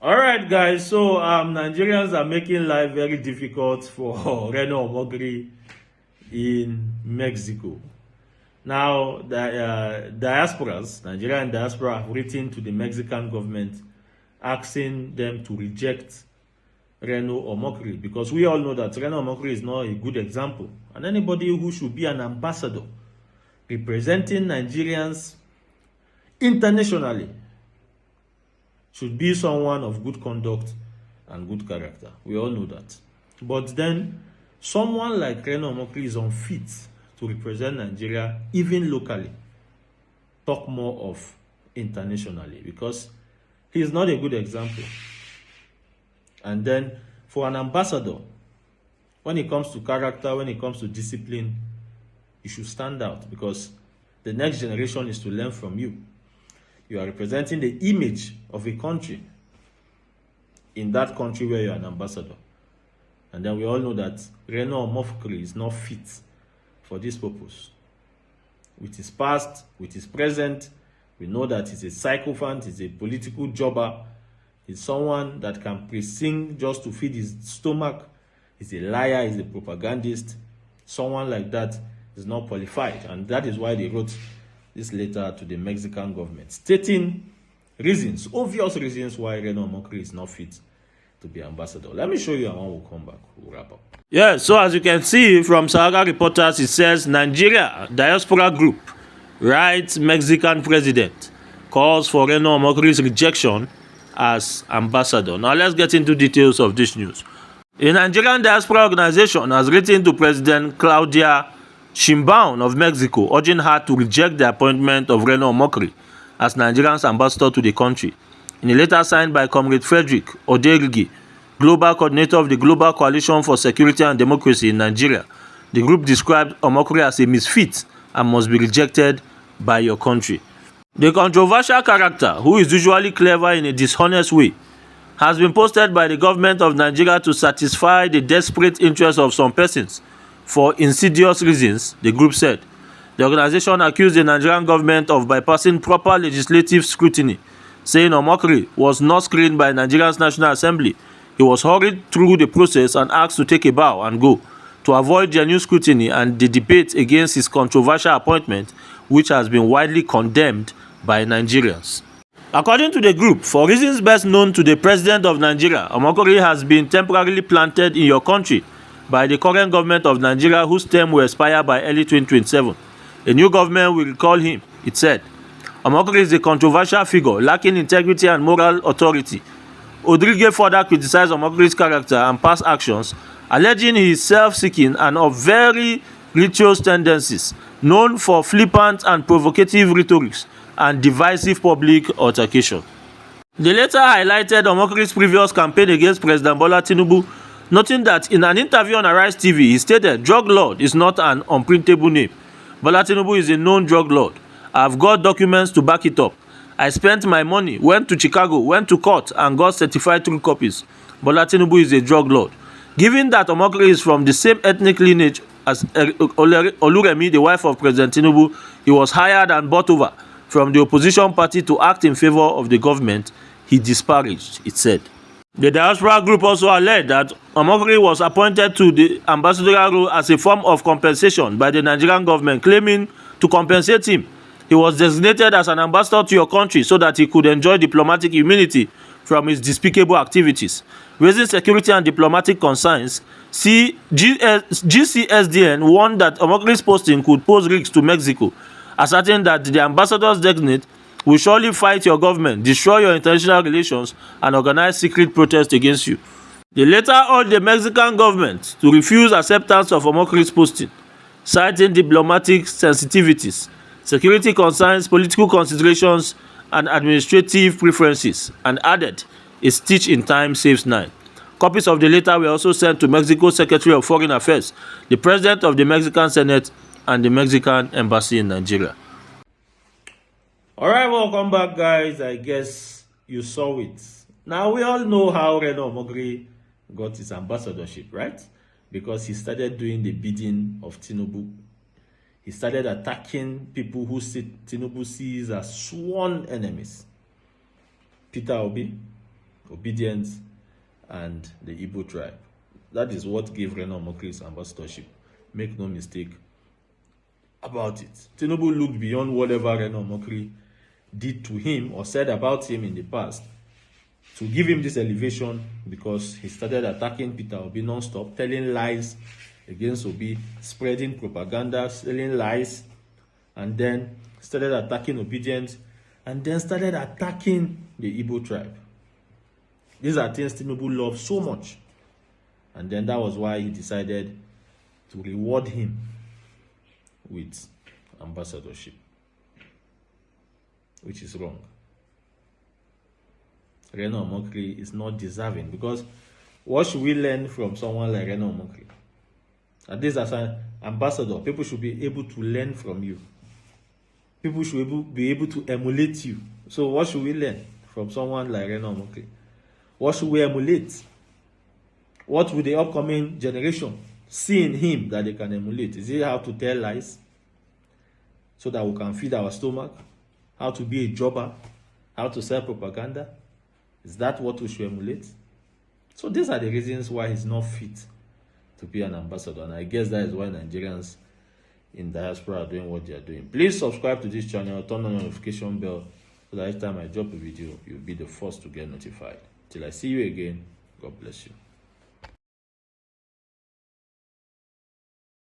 All right, guys. So Nigerians are making life very difficult for Reno Omokiri in Mexico. Now, the diasporas, Nigerian diaspora, have written to the Mexican government asking them to reject Reno Omokiri because we all know that Reno Omokiri is not a good example. And anybody who should be an ambassador representing Nigerians internationally should be someone of good conduct and good character. We all know that. But then, someone like Reno Omokiri is unfit to represent Nigeria, even locally. Talk more of internationally, because he is not a good example. And then, for an ambassador, when it comes to character, when it comes to discipline, you should stand out, because the next generation is to learn from you. You are representing the image of a country in that country where you are an ambassador. And then we all know that Reno Omokiri is not fit for this purpose. With his past, with his present, we know that he's a sycophant, he's a political jobber, he's someone that can pre-sing just to feed his stomach, he's a liar, he's a propagandist. Someone like that is not qualified, and that is why they wrote this letter to the Mexican government, stating reasons, obvious reasons why Reno Omokiri is not fit to be ambassador. Let me show you, and when we'll come back, we'll wrap up. Yeah, so as you can see from Saga Reporters, it says Nigeria diaspora group writes Mexican president calls for Reno Omokiri's rejection as ambassador. Now let's get into details of this news. The Nigerian diaspora organization has written to President Claudia Sheinbaum of Mexico, urging her to reject the appointment of Reno Omokiri as Nigeria's ambassador to the country. In a letter signed by Comrade Frederick Oderigi, Global Coordinator of the Global Coalition for Security and Democracy in Nigeria, the group described Omokiri as a misfit and must be rejected by your country. The controversial character, who is usually clever in a dishonest way, has been posted by the government of Nigeria to satisfy the desperate interests of some persons for insidious reasons, the group said. The organization accused the Nigerian government of bypassing proper legislative scrutiny, saying Omokiri was not screened by Nigeria's National Assembly. He was hurried through the process and asked to take a bow and go, to avoid genuine scrutiny and the debate against his controversial appointment, which has been widely condemned by Nigerians. According to the group, for reasons best known to the President of Nigeria, Omokiri has been temporarily planted in your country by the current government of Nigeria, whose term will expire by early 2027. A new government will recall him, it said. Omokiri is a controversial figure, lacking integrity and moral authority. Oderigi further criticized Omokiri's character and past actions, alleging he is self-seeking and of very righteous tendencies, known for flippant and provocative rhetorics and divisive public altercation. The letter highlighted Omokiri's previous campaign against President Bola Tinubu, noting that in an interview on Arise TV, he stated, "Drug lord is not an unprintable name. Bola Tinubu is a known drug lord. I've got documents to back it up. I spent my money, went to Chicago, went to court, and got certified true copies. Bola Tinubu is a drug lord." Given that Omokiri is from the same ethnic lineage as Oluremi, the wife of President Tinubu, he was hired and bought over from the opposition party to act in favor of the government he disparaged, it said. The diaspora group also alleged that Omokiri was appointed to the ambassadorial role as a form of compensation by the Nigerian government, claiming to compensate him. He was designated as an ambassador to your country so that he could enjoy diplomatic immunity from his despicable activities. Raising security and diplomatic concerns, GCSDN warned that Omokiri's posting could pose risks to Mexico, asserting that the ambassador's designate will surely fight your government, destroy your international relations, and organize secret protests against you. The letter urged the Mexican government to refuse acceptance of Omokiri's posting, citing diplomatic sensitivities, security concerns, political considerations, and administrative preferences, and added, "A stitch in time saves 9." Copies of the letter were also sent to Mexico's Secretary of Foreign Affairs, the President of the Mexican Senate, and the Mexican Embassy in Nigeria. Alright, welcome back, guys. I guess you saw it. Now, we all know how Reno Omokiri got his ambassadorship, right? Because he started doing the bidding of Tinubu. He started attacking people who Tinubu sees as sworn enemies. Peter Obi, obedience, and the Igbo tribe. That is what gave RENO OMOKIRI's ambassadorship. Make no mistake about it. Tinubu looked beyond whatever RENO OMOKIRI did to him or said about him in the past to give him this elevation, because he started attacking Peter Obi non-stop, telling lies against Obi, spreading propaganda, selling lies, and then started attacking obedience, and then started attacking the Igbo tribe. These are things Tinubu loved so much. And then that was why he decided to reward him with ambassadorship, which is wrong. RENO OMOKIRI is not deserving, because what should we learn from someone like RENO OMOKIRI? At least as an ambassador, people should be able to learn from you. People should be able to emulate you. So what should we learn from someone like RENO OMOKIRI? What should we emulate? What will the upcoming generation see in him that they can emulate? Is it how to tell lies so that we can feed our stomach? How to be a jobber? How to sell propaganda? Is that what we should emulate? So these are the reasons why he's not fit to be an ambassador. And I guess that is why Nigerians in diaspora are doing what they are doing. Please subscribe to this channel, turn on the notification bell, so that each time I drop a video, you'll be the first to get notified. Till I see you again, God bless you.